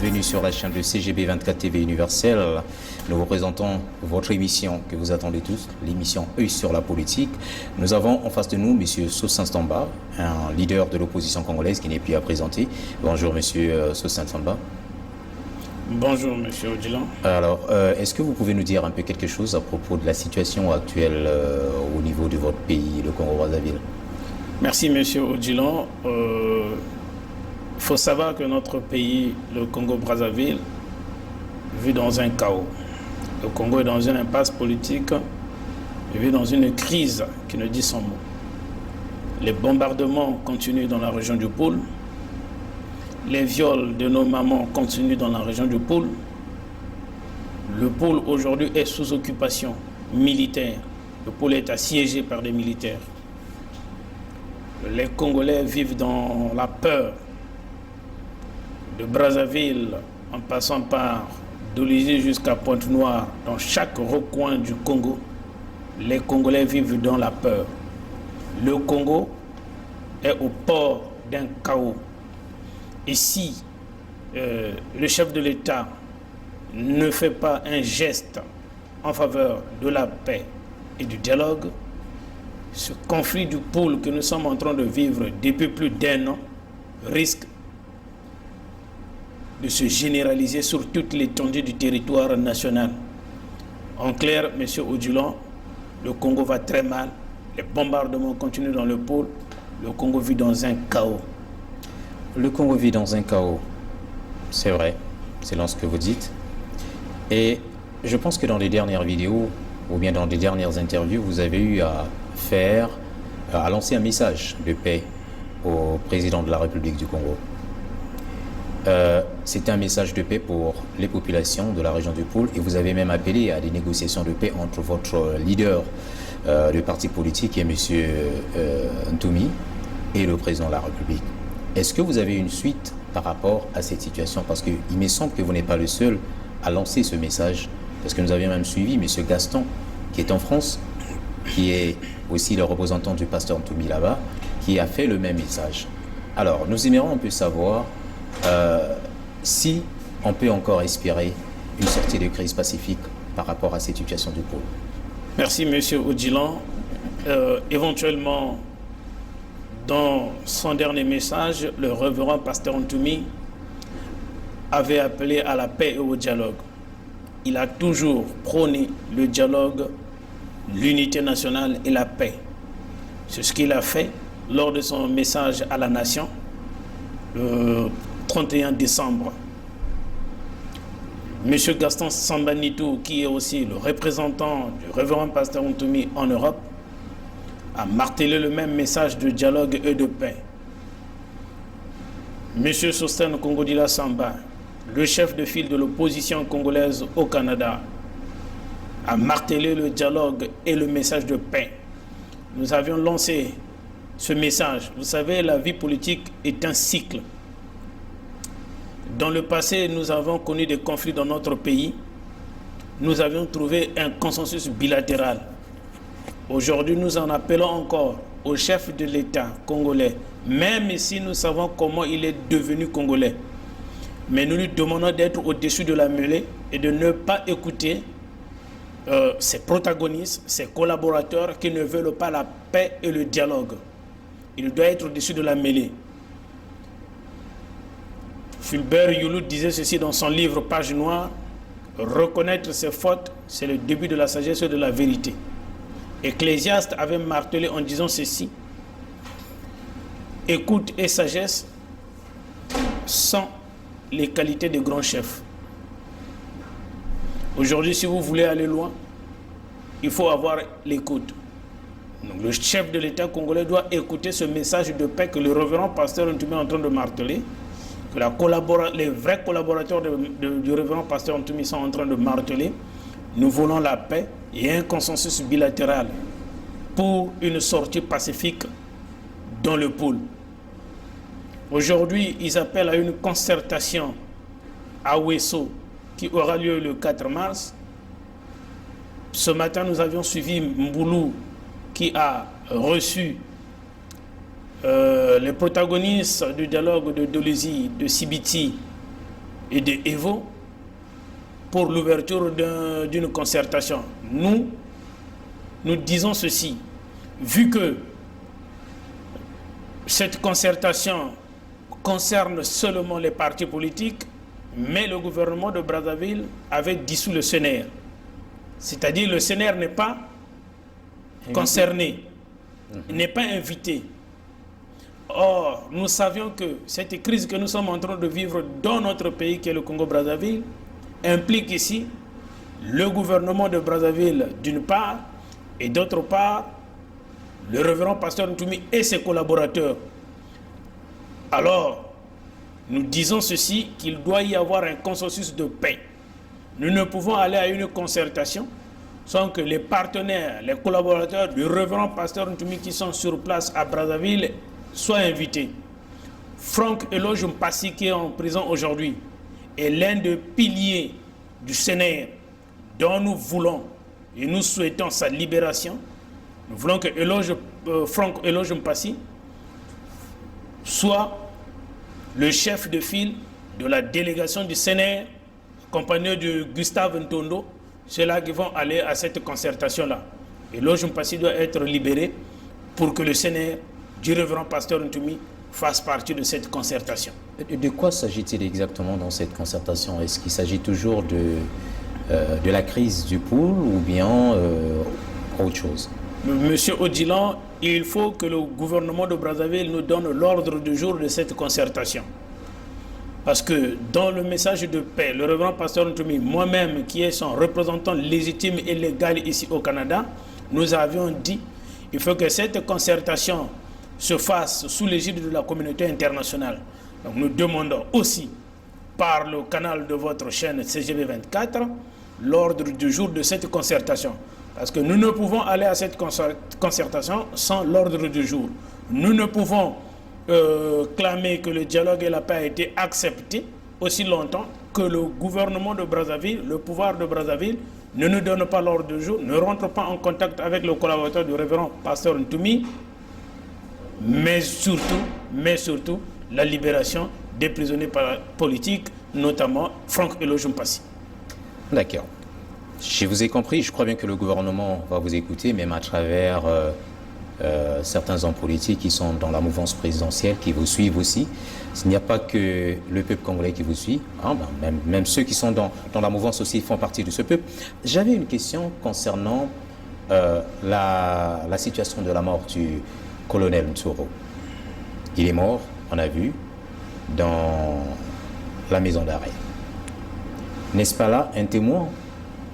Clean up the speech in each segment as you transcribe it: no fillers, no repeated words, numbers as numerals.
bienvenue sur la chaîne de CGB 24 TV Universel. Nous vous présentons votre émission que vous attendez tous, l'émission Œil sur la politique. Nous avons en face de nous M. Sossin Stamba, un leader de l'opposition congolaise qui n'est plus à présenter. Bonjour M. Sossin Stamba. Bonjour M. Odjilan. Alors, est-ce que vous pouvez nous dire un peu quelque chose à propos de la situation actuelle au niveau de votre pays, le Congo-Brazzaville? Merci M. Odjilan. Il faut savoir que notre pays, le Congo-Brazzaville, vit dans un chaos. Le Congo est dans une impasse politique, il vit dans une crise qui ne dit son mot. Les bombardements continuent dans la région du Pôle. Les viols de nos mamans continuent dans la région du Pôle. Le Pôle aujourd'hui est sous occupation militaire. Le Pôle est assiégé par des militaires. Les Congolais vivent dans la peur. De Brazzaville, en passant par Dolisie jusqu'à Pointe-Noire, dans chaque recoin du Congo, les Congolais vivent dans la peur. Le Congo est au port d'un chaos. Et si le chef de l'État ne fait pas un geste en faveur de la paix et du dialogue, ce conflit du pôle que nous sommes en train de vivre depuis plus d'1 an risque de se généraliser sur toute l'étendue du territoire national. En clair, M. Odjilan, le Congo va très mal, les bombardements continuent dans le pôle, le Congo vit dans un chaos. Le Congo vit dans un chaos, c'est vrai, c'est ce que vous dites. Et je pense que dans les dernières vidéos, ou bien dans les dernières interviews, vous avez eu à lancer un message de paix au président de la République du Congo. C'était un message de paix pour les populations de la région du Pôle et vous avez même appelé à des négociations de paix entre votre leader du parti politique, qui est M. Ntoumi, et le président de la République. Est-ce que vous avez une suite par rapport à cette situation? Parce qu'il me semble que vous n'êtes pas le seul à lancer ce message, parce que nous avions même suivi M. Gaston, qui est en France, qui est aussi le représentant du pasteur Ntoumi là-bas, qui a fait le même message. Alors, nous aimerions un peu savoir si on peut encore espérer une sortie de crise pacifique par rapport à cette situation du pôle. Merci M. Odjilan. Éventuellement, dans son dernier message, le révérend pasteur Ntoumi avait appelé à la paix et au dialogue. Il a toujours prôné le dialogue, l'unité nationale et la paix. C'est ce qu'il a fait lors de son message à la nation le 31 décembre. M. Gaston Sambanitou, qui est aussi le représentant du révérend pasteur Ntoumi en Europe, a martelé le même message de dialogue et de paix. M. Sossin Kongodila Samba, le chef de file de l'opposition congolaise au Canada, a martelé le dialogue et le message de paix. Nous avions lancé ce message. Vous savez, la vie politique est un cycle. Dans le passé, nous avons connu des conflits dans notre pays. Nous avions trouvé un consensus bilatéral. Aujourd'hui, nous en appelons encore au chef de l'État congolais, même si nous savons comment il est devenu congolais. Mais nous lui demandons d'être au-dessus de la mêlée et de ne pas écouter ses protagonistes, ses collaborateurs qui ne veulent pas la paix et le dialogue. Il doit être au-dessus de la mêlée. Fulbert Youlou disait ceci dans son livre Page Noire: reconnaître ses fautes, c'est le début de la sagesse et de la vérité. Ecclésiaste avait martelé en disant ceci: écoute et sagesse sont les qualités des grands chefs. Aujourd'hui, si vous voulez aller loin, il faut avoir l'écoute. Donc, le chef de l'État congolais doit écouter ce message de paix que le révérend pasteur Ntoumi est en train de marteler, que les vrais collaborateurs du révérend pasteur Ntoumi sont en train de marteler. Nous voulons la paix et un consensus bilatéral pour une sortie pacifique dans le pôle. Aujourd'hui, ils appellent à une concertation à Ouesso qui aura lieu le 4 mars. Ce matin, nous avions suivi Mboulou qui a reçu les protagonistes du dialogue de Dolisie, de Sibiti, et de Evo pour l'ouverture d'une concertation. Nous disons ceci, vu que cette concertation concerne seulement les partis politiques, mais le gouvernement de Brazzaville avait dissous le CNR. C'est-à-dire le CNR n'est pas concerné, n'est pas invité. Or, nous savions que cette crise que nous sommes en train de vivre dans notre pays, qui est le Congo-Brazzaville, implique ici le gouvernement de Brazzaville d'une part, et d'autre part, le révérend pasteur Ntoumi et ses collaborateurs. Alors, nous disons ceci, qu'il doit y avoir un consensus de paix. Nous ne pouvons aller à une concertation sans que les partenaires, les collaborateurs du révérend pasteur Ntoumi qui sont sur place à Brazzaville soient invités. Franck Eloge Mpassi, qui est en prison aujourd'hui, est l'un des piliers du CNR dont nous voulons et nous souhaitons sa libération. Nous voulons que Franck Eloge Mpassi soit le chef de file de la délégation du CNR, accompagné de Gustave Ntondo, ceux-là qui vont aller à cette concertation-là. Eloge Mpassi doit être libéré pour que le CNR du révérend pasteur Ntoumi fasse partie de cette concertation. De quoi s'agit-il exactement dans cette concertation? Est-ce qu'il s'agit toujours de la crise du pool ou bien autre chose? Monsieur Odjilan, il faut que le gouvernement de Brazzaville nous donne l'ordre du jour de cette concertation. Parce que dans le message de paix, le révérend pasteur Ntoumi, moi-même qui est son représentant légitime et légal ici au Canada, nous avions dit qu'il faut que cette concertation se fasse sous l'égide de la communauté internationale. Donc nous demandons aussi par le canal de votre chaîne CGV 24 l'ordre du jour de cette concertation. Parce que nous ne pouvons aller à cette concertation sans l'ordre du jour. Nous ne pouvons clamer que le dialogue et la paix a été accepté aussi longtemps que le gouvernement de Brazzaville, le pouvoir de Brazzaville, ne nous donne pas l'ordre du jour, ne rentre pas en contact avec le collaborateur du révérend pasteur Ntoumi, mais surtout la libération des prisonniers politiques, notamment Franck Eloge Mpassi. D'accord. Je vous ai compris, je crois bien que le gouvernement va vous écouter, même à travers certains hommes politiques qui sont dans la mouvance présidentielle, qui vous suivent aussi. Il n'y a pas que le peuple congolais qui vous suit, hein, même ceux qui sont dans la mouvance aussi font partie de ce peuple. J'avais une question concernant la situation de la mort du colonel Ntoro. Il est mort, on a vu, dans la maison d'arrêt. N'est-ce pas là un témoin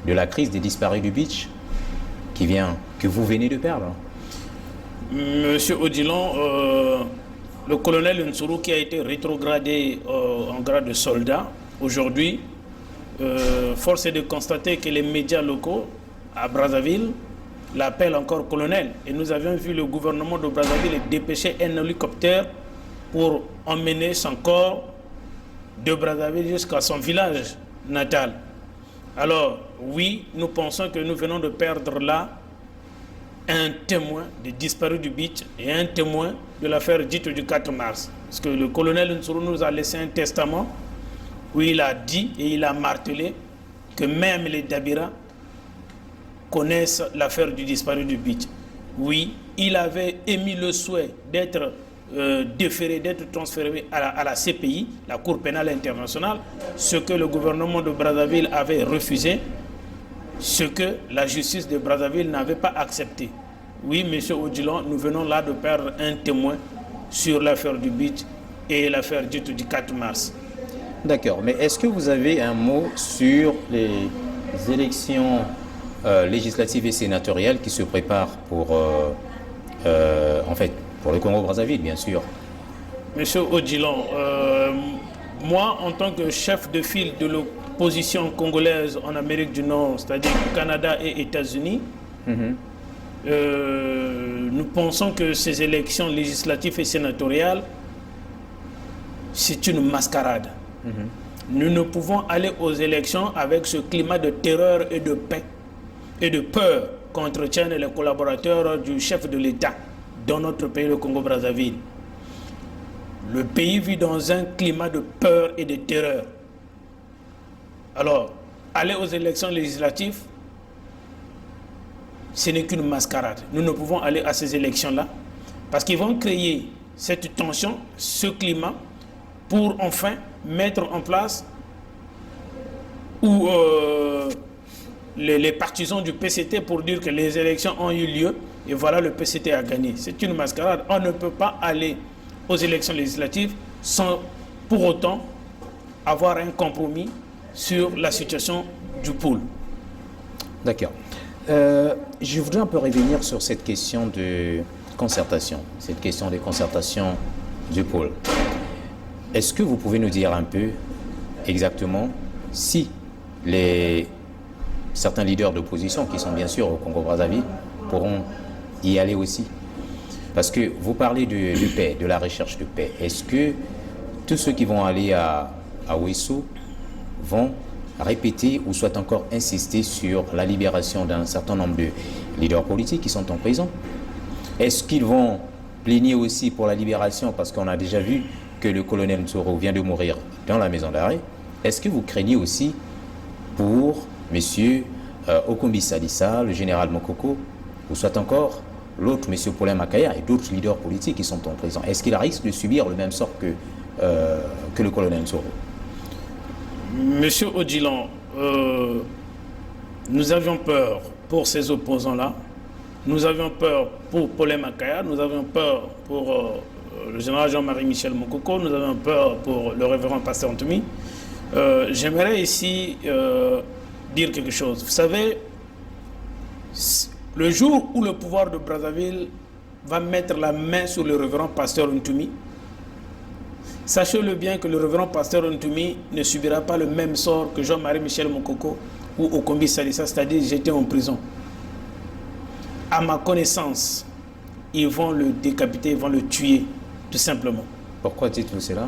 de la crise des disparus du beach que vous venez de perdre? Monsieur Odjilan, le colonel Ntoro qui a été rétrogradé en grade de soldat, aujourd'hui, force est de constater que les médias locaux à Brazzaville l'appellent encore colonel. Et nous avions vu le gouvernement de Brazzaville dépêcher un hélicoptère pour emmener son corps de Brazzaville jusqu'à son village natal. Alors, oui, nous pensons que nous venons de perdre là un témoin des disparus du beach et un témoin de l'affaire dite du 4 mars. Parce que le colonel Ntoro nous a laissé un testament où il a dit et il a martelé que même les Dabira connaissent l'affaire du disparu du beach. Oui, il avait émis le souhait d'être déféré, d'être transféré à la CPI, la Cour pénale internationale, ce que le gouvernement de Brazzaville avait refusé, ce que la justice de Brazzaville n'avait pas accepté. Oui, monsieur Odjilan, nous venons là de perdre un témoin sur l'affaire du beach et l'affaire dite du 4 mars. D'accord, mais est-ce que vous avez un mot sur les élections législatives et sénatoriales qui se préparent pour, pour le Congo-Brazzaville, bien sûr? Monsieur Odjilan, moi, en tant que chef de file de l'opposition congolaise en Amérique du Nord, c'est-à-dire Canada et États-Unis, nous pensons que ces élections législatives et sénatoriales, c'est une mascarade. Nous ne pouvons aller aux élections avec ce climat de terreur et de paix et de peur qu'entretiennent les collaborateurs du chef de l'État dans notre pays, le Congo-Brazzaville. Le pays vit dans un climat de peur et de terreur. Alors, aller aux élections législatives, ce n'est qu'une mascarade. Nous ne pouvons aller à ces élections-là parce qu'ils vont créer cette tension, ce climat, pour enfin mettre en place où les partisans du PCT pour dire que les élections ont eu lieu et voilà, le PCT a gagné. C'est une mascarade. On ne peut pas aller aux élections législatives sans pour autant avoir un compromis sur la situation du pôle. D'accord. Je voudrais un peu revenir sur cette question de concertation, cette question de concertation du pôle. Est-ce que vous pouvez nous dire un peu exactement si certains leaders d'opposition, qui sont bien sûr au Congo-Brazzaville, pourront y aller aussi? Parce que vous parlez de paix, de la recherche de paix. Est-ce que tous ceux qui vont aller à Ouessou vont répéter ou soit encore insister sur la libération d'un certain nombre de leaders politiques qui sont en prison? Est-ce qu'ils vont plaigner aussi pour la libération, parce qu'on a déjà vu que le colonel Nsoro vient de mourir dans la maison d'arrêt? Est-ce que vous craignez aussi pour M. Okombi Salissa, le général Mokoko, ou soit encore l'autre M. Paulin Makaya et d'autres leaders politiques qui sont en prison? Est-ce qu'ils risquent de subir le même sort que le colonel Nsoro? Monsieur Odjilan, nous avions peur pour ces opposants-là. Nous avions peur pour Paulin Makaya, nous avions peur pour le général Jean-Marie Michel Mokoko, nous avions peur pour le révérend pasteur Ntoumi. J'aimerais ici dire quelque chose. Vous savez, le jour où le pouvoir de Brazzaville va mettre la main sur le révérend pasteur Ntoumi, sachez-le bien que le révérend pasteur Ntoumi ne subira pas le même sort que Jean-Marie Michel Mokoko ou Okombi Salissa, c'est-à-dire j'étais en prison. À ma connaissance, ils vont le décapiter, ils vont le tuer, tout simplement. Pourquoi dites-vous cela?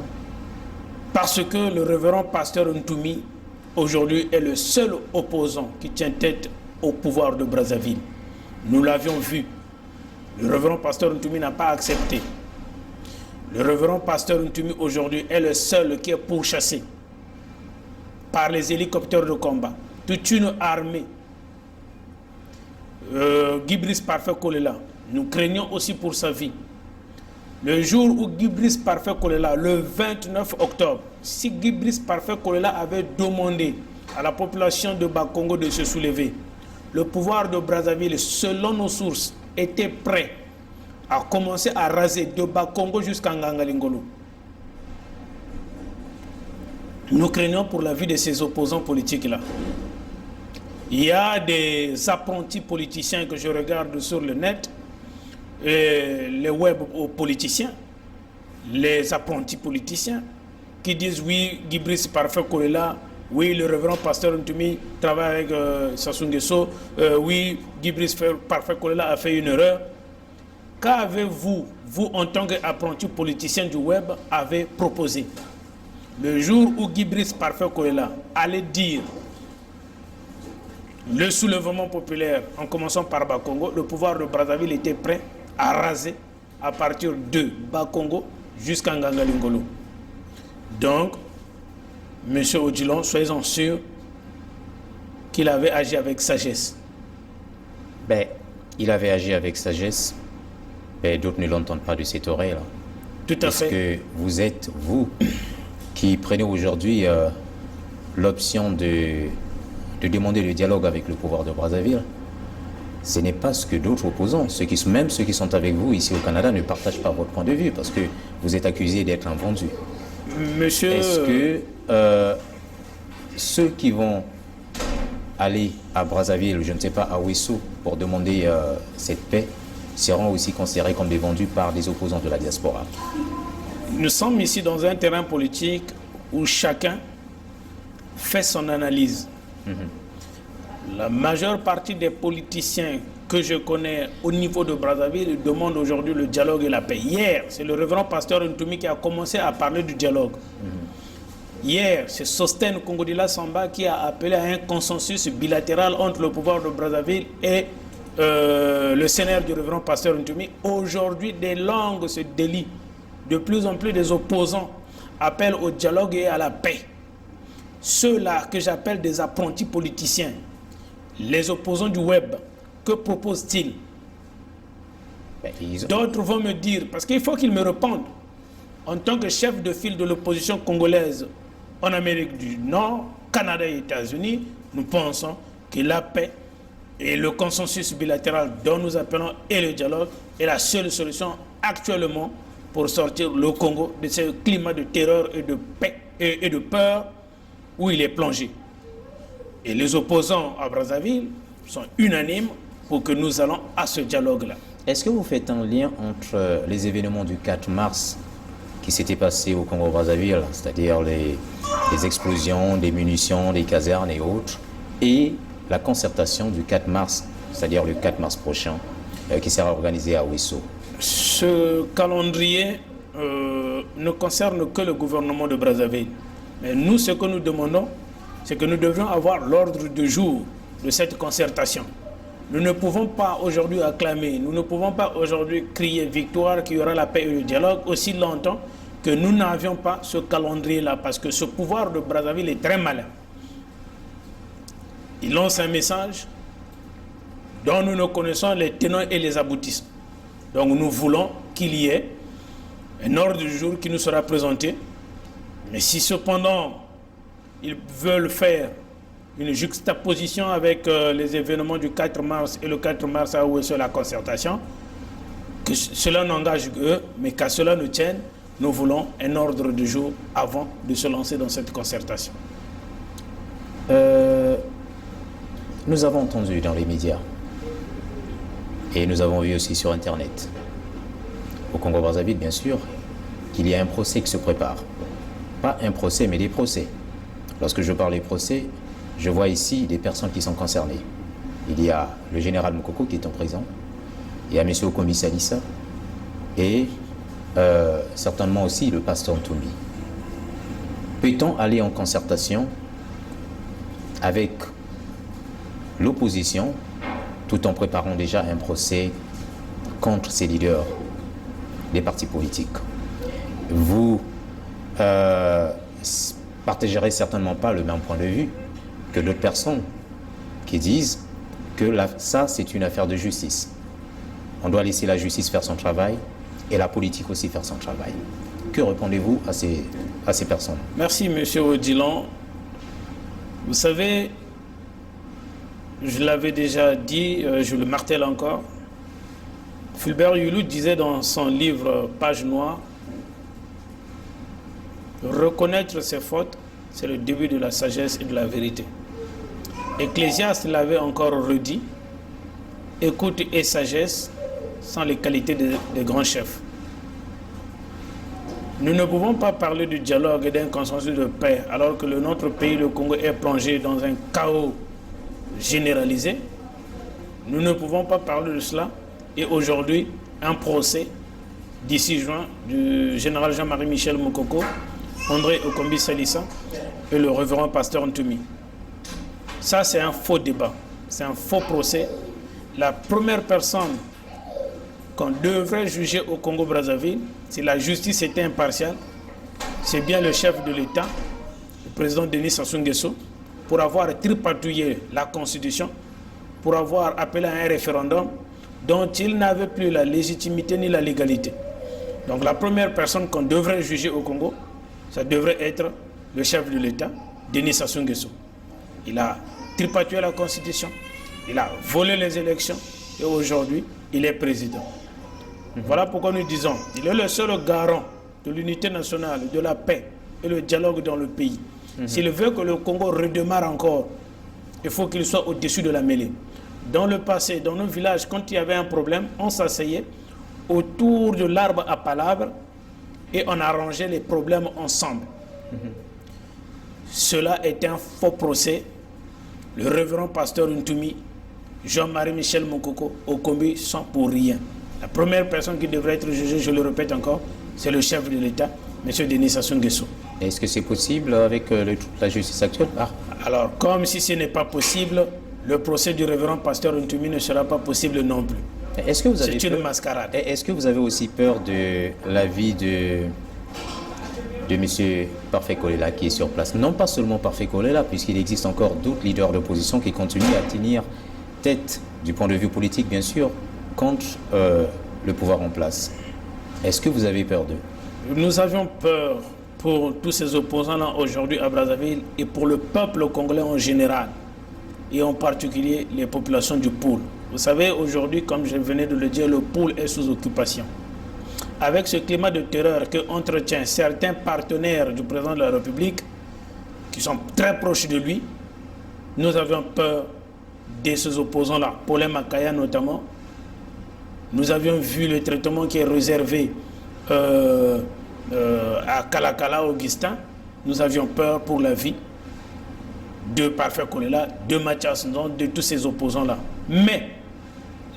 Parce que le révérend pasteur Ntoumi, aujourd'hui, est le seul opposant qui tient tête au pouvoir de Brazzaville. Nous l'avions vu. Le révérend pasteur Ntoumi n'a pas accepté. Le révérend pasteur Ntoumi, aujourd'hui, est le seul qui est pourchassé par les hélicoptères de combat. Toute une armée. Guy-Brice Parfait Kolela, nous craignons aussi pour sa vie. Le jour où Guy-Brice Parfait Kolela, le 29 octobre, si Guy-Brice Parfait Kolela avait demandé à la population de Bakongo de se soulever, le pouvoir de Brazzaville, selon nos sources, était prêt à commencer à raser de Bakongo jusqu'à Ngangalingolo. Nous craignons pour la vie de ces opposants politiques-là. Il y a des apprentis politiciens que je regarde sur le net, les web politiciens, les apprentis politiciens, qui disent oui, Guy-Brice Parfait Kolela, oui, le révérend pasteur Ntoumi travaille avec Sassou Nguesso, oui, Guy-Brice Parfait Kolela a fait une erreur. Qu'avez-vous, vous en tant qu'apprenti politicien du web, avez proposé? Le jour où Guy-Brice Parfait Kolela allait dire le soulèvement populaire, en commençant par Bakongo, le pouvoir de Brazzaville était prêt à raser à partir de Bakongo jusqu'à Ngangalingolo. Donc, M. Odjilan, soyez-en sûr qu'il avait agi avec sagesse. Ben, il avait agi avec sagesse. Ben, d'autres ne l'entendent pas de cette oreille-là. Tout à fait. Parce que vous êtes, vous, qui prenez aujourd'hui l'option de demander le dialogue avec le pouvoir de Brazzaville. Ce n'est pas ce que d'autres opposants, même ceux qui sont avec vous ici au Canada, ne partagent pas votre point de vue parce que vous êtes accusé d'être un vendu. Monsieur... Est-ce que ceux qui vont aller à Brazzaville, je ne sais pas, à Ouessou, pour demander cette paix, seront aussi considérés comme des vendus par des opposants de la diaspora? Nous sommes ici dans un terrain politique où chacun fait son analyse. La majeure partie des politiciens que je connais au niveau de Brazzaville demandent aujourd'hui le dialogue et la paix. Hier, c'est le révérend pasteur Ntoumi qui a commencé à parler du dialogue. Hier, c'est Sosten Kongodila Samba qui a appelé à un consensus bilatéral entre le pouvoir de Brazzaville et le sénaire du révérend pasteur Ntoumi. Aujourd'hui, des langues se délient. De plus en plus des opposants appellent au dialogue et à la paix. ceux-là que j'appelle des apprentis politiciens, les opposants du web, que proposent-ils? D'autres vont me dire, parce qu'il faut qu'ils me répondent, en tant que chef de file de l'opposition congolaise en Amérique du Nord, Canada et États-Unis, nous pensons que la paix et le consensus bilatéral dont nous appelons et le dialogue est la seule solution actuellement pour sortir le Congo de ce climat de terreur et de paix et de peur où il est plongé. Et les opposants à Brazzaville sont unanimes pour que nous allons à ce dialogue-là. Est-ce que vous faites un lien entre les événements du 4 mars qui s'étaient passés au Congo-Brazzaville, c'est-à-dire les explosions, des munitions, des casernes et autres, et la concertation du 4 mars, c'est-à-dire le 4 mars prochain, qui sera organisée à Ouesso? Ce calendrier ne concerne que le gouvernement de Brazzaville. Mais nous, ce que nous demandons, c'est que nous devions avoir l'ordre du jour de cette concertation. Nous ne pouvons pas aujourd'hui acclamer, nous ne pouvons pas aujourd'hui crier victoire, qu'il y aura la paix et le dialogue aussi longtemps que nous n'avions pas ce calendrier-là, parce que ce pouvoir de Brazzaville est très malin. Il lance un message dont nous ne connaissons les tenants et les aboutissants. Donc nous voulons qu'il y ait un ordre du jour qui nous sera présenté. Mais si cependant ils veulent faire une juxtaposition avec les événements du 4 mars et le 4 mars à Ouesso, la concertation, que cela n'engage qu'eux, mais qu'à cela ne tienne, nous voulons un ordre du jour avant de se lancer dans cette concertation. Nous avons entendu dans les médias et nous avons vu aussi sur Internet, au Congo-Brazzaville bien sûr, qu'il y a un procès qui se prépare. Pas un procès, mais des procès. Lorsque je parle des procès, je vois ici des personnes qui sont concernées. Il y a le général Mokoko qui est en prison, il y a M. Okombi Salissa et certainement aussi le pasteur Ntoumi. Peut-on aller en concertation avec l'opposition tout en préparant déjà un procès contre ces leaders des partis politiques? Vous partagerez certainement pas le même point de vue que d'autres personnes qui disent que ça c'est une affaire de justice. On doit laisser la justice faire son travail et la politique aussi faire son travail. Que répondez-vous à ces personnes? Merci M. Odilon. Vous savez, je l'avais déjà dit, je le martèle encore, Fulbert Yulu disait dans son livre Page Noire, reconnaître ses fautes, c'est le début de la sagesse et de la vérité. Ecclésiaste l'avait encore redit, écoute et sagesse sont les qualités des grands chefs. Nous ne pouvons pas parler du dialogue et d'un consensus de paix alors que notre pays, le Congo, est plongé dans un chaos généralisé. Nous ne pouvons pas parler de cela. Et aujourd'hui, un procès d'ici juin du général Jean-Marie Michel Mokoko, André Okombi Salissa et le révérend pasteur Ntoumi. Ça, c'est un faux débat. C'est un faux procès. La première personne qu'on devrait juger au Congo-Brazzaville, si la justice était impartiale, c'est bien le chef de l'État, le président Denis Sassou Nguesso, pour avoir tripatouillé la Constitution, pour avoir appelé à un référendum dont il n'avait plus la légitimité ni la légalité. Donc la première personne qu'on devrait juger au Congo, ça devrait être le chef de l'État, Denis Sassou Nguesso. Il a tripatouillé la Constitution, il a volé les élections et aujourd'hui, il est président. Voilà pourquoi nous disons, il est le seul garant de l'unité nationale, de la paix et le dialogue dans le pays. S'il veut que le Congo redémarre encore, il faut qu'il soit au-dessus de la mêlée. Dans le passé, dans nos villages, quand il y avait un problème, on s'asseyait autour de l'arbre à palabres et on arrangeait les problèmes ensemble. Cela est un faux procès. Le révérend pasteur Ntoumi, Jean-Marie Michel Mokoko, Okombi sont pour rien. La première personne qui devrait être jugée, je le répète encore, c'est le chef de l'État, M. Denis Sassou Nguesso. Est-ce que c'est possible avec la justice actuelle? Alors, comme si ce n'est pas possible, le procès du révérend pasteur Ntoumi ne sera pas possible non plus. Est-ce que vous avez c'est une mascarade. Est-ce que vous avez aussi peur de l'avis de M. Parfait Kolela qui est sur place. Non pas seulement Parfait Kolela, puisqu'il existe encore d'autres leaders d'opposition qui continuent à tenir tête, du point de vue politique bien sûr, contre le pouvoir en place. Est-ce que vous avez peur d'eux? Nous avions peur pour tous ces opposants-là aujourd'hui à Brazzaville et pour le peuple congolais en général, et en particulier les populations du Poul. Vous savez, aujourd'hui, comme je venais de le dire, le Poul est sous occupation. Avec ce climat de terreur que entretiennent certains partenaires du président de la République, qui sont très proches de lui, nous avions peur de ces opposants-là, Paulin Makaya notamment. Nous avions vu le traitement qui est réservé à Kalakala, Augustin. Nous avions peur pour la vie de Parfait Kolela, de Mathias Ndon, de tous ces opposants-là. Mais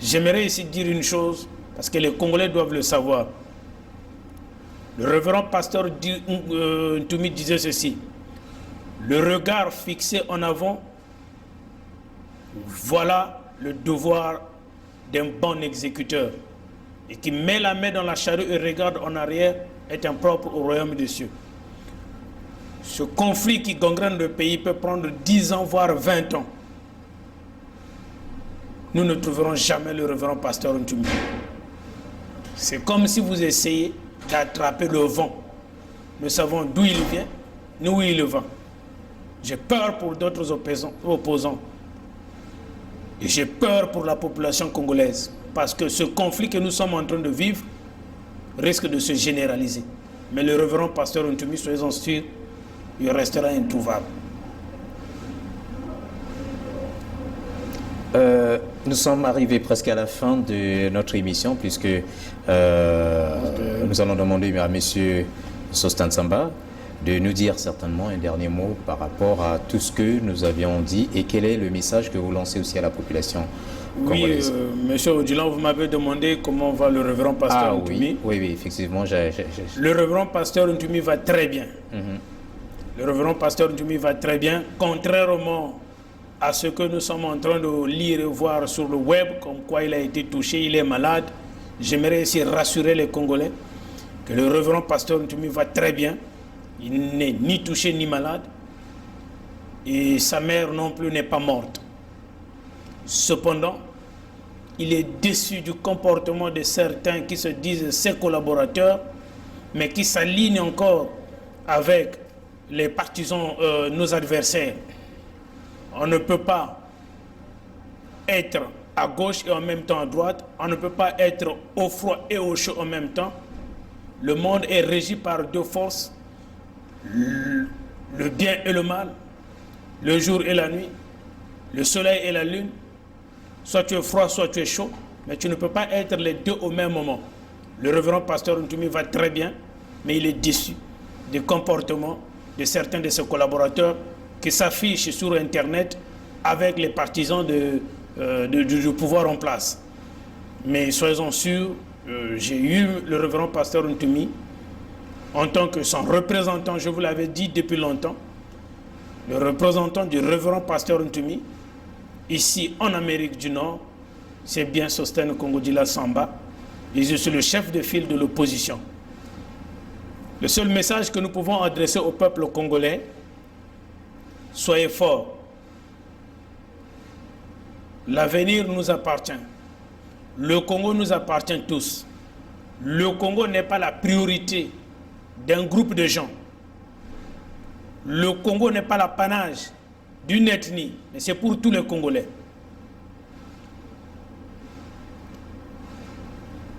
j'aimerais ici dire une chose, parce que les Congolais doivent le savoir. Le révérend pasteur Ntoumi disait ceci: le regard fixé en avant, voilà le devoir d'un bon exécuteur. Et qui met la main dans la charrue et regarde en arrière est impropre au royaume des cieux. Ce conflit qui gangrène le pays peut prendre 10 ans, voire 20 ans. Nous ne trouverons jamais le révérend pasteur Ntoumi. C'est comme si vous essayez d'attraper le vent. Nous savons d'où il vient, ni où il va. J'ai peur pour d'autres opposants. Et j'ai peur pour la population congolaise. Parce que ce conflit que nous sommes en train de vivre risque de se généraliser. Mais le révérend pasteur Ntoumi, soyez-en sûrs, il restera introuvable. Nous sommes arrivés presque à la fin de notre émission, puisque nous allons demander à M. Sostan Samba de nous dire certainement un dernier mot par rapport à tout ce que nous avions dit et quel est le message que vous lancez aussi à la population congolaise. Oui, M. Odilan, vous m'avez demandé comment va le révérend pasteur Ntoumi. Oui, effectivement. Le révérend pasteur Ntoumi va très bien. Le révérend pasteur Ntoumi va très bien, contrairement à ce que nous sommes en train de lire et voir sur le web, comme quoi il a été touché, il est malade. J'aimerais essayer de rassurer les Congolais que le révérend pasteur Ntoumi va très bien. Il n'est ni touché ni malade. Et sa mère non plus n'est pas morte. Cependant, il est déçu du comportement de certains qui se disent ses collaborateurs, mais qui s'alignent encore avec les partisans, nos adversaires. On ne peut pas être à gauche et en même temps à droite. On ne peut pas être au froid et au chaud en même temps. Le monde est régi par deux forces, le bien et le mal, le jour et la nuit, le soleil et la lune. Soit tu es froid, soit tu es chaud, mais tu ne peux pas être les deux au même moment. Le révérend pasteur Ntoumi va très bien, mais il est déçu du comportement de certains de ses collaborateurs qui s'affichent sur Internet avec les partisans du pouvoir en place. Mais soyez-en sûrs, j'ai eu le révérend pasteur Ntoumi en tant que son représentant, je vous l'avais dit depuis longtemps, le représentant du révérend pasteur Ntoumi, ici en Amérique du Nord, c'est bien Sosthène Congo-Dila Samba, et je suis le chef de file de l'opposition. Le seul message que nous pouvons adresser au peuple congolais: soyez forts. L'avenir nous appartient. Le Congo nous appartient tous. Le Congo n'est pas la priorité d'un groupe de gens. Le Congo n'est pas l'apanage d'une ethnie, mais c'est pour tous les Congolais.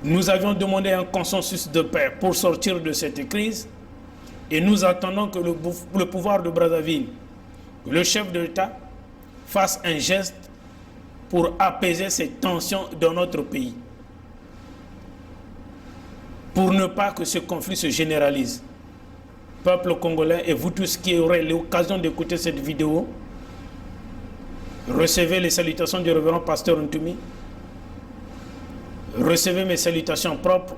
Nous avions demandé un consensus de paix pour sortir de cette crise et nous attendons que le pouvoir de Brazzaville, le chef de l'État, fasse un geste pour apaiser ces tensions dans notre pays. Pour ne pas que ce conflit se généralise. Peuple congolais et vous tous qui aurez l'occasion d'écouter cette vidéo, recevez les salutations du révérend pasteur Ntoumi, recevez mes salutations propres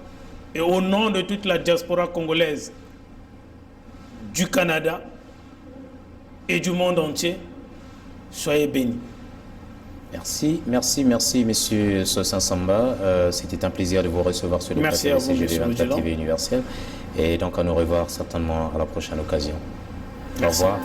et au nom de toute la diaspora congolaise du Canada et du monde entier, soyez bénis. Merci, Monsieur Sossin Samba. C'était un plaisir de vous recevoir sur le plateau de CGV 24 TV Universel. Et donc, à nous revoir certainement à la prochaine occasion. Au revoir.